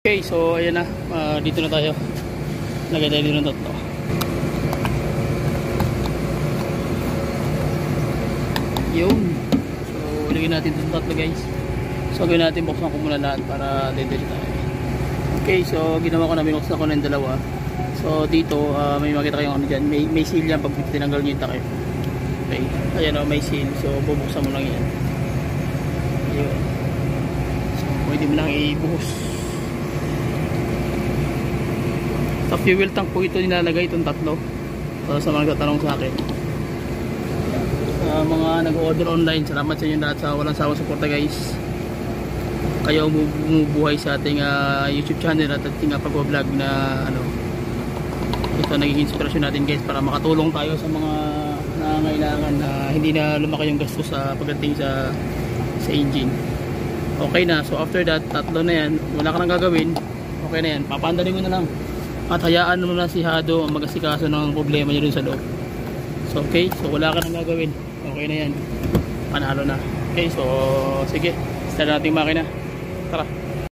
Okay, so ayan na, dito na tayo. Lagay tayo dito ng tatlo. Yun. So ilagay natin dito ng tatlo, guys. So gawin natin, buksan ko muna lahat para dito tayo. Okay, so ginawa ko na, binuksan ko na yung dalawa. So dito, may makita kayong ano dyan, may seal yan pag tinanggal nyo yung takip. Okay, ayan o, may seal. So bubuksan mo lang yan. Yun. So pwede mo lang ibuhos. Sa fuel tank po ito nilalagay, itong tatlo. Para sa mga nagtatanong sa akin, mga nag-order online, salamat sa inyo lahat sa walang sawang suporta, guys. Kayo bumubuhay sa ating YouTube channel at ating pag-vlog na ano, ito naging inspirasyon natin, guys, para makatulong tayo sa mga nangangailangan na hindi na lumaki yung gastos sa pagdating sa engine. Okay na, so after that, tatlo na yan, wala ka nang gagawin. Okay na yan, papandalin mo na lang at hayaan mo na si Hado ang mag-asikaso ng problema niya dun sa loob. So okay, so wala ka nang gagawin. Okay na yan, panalo na. Okay, so sige, start natin makina. Tara.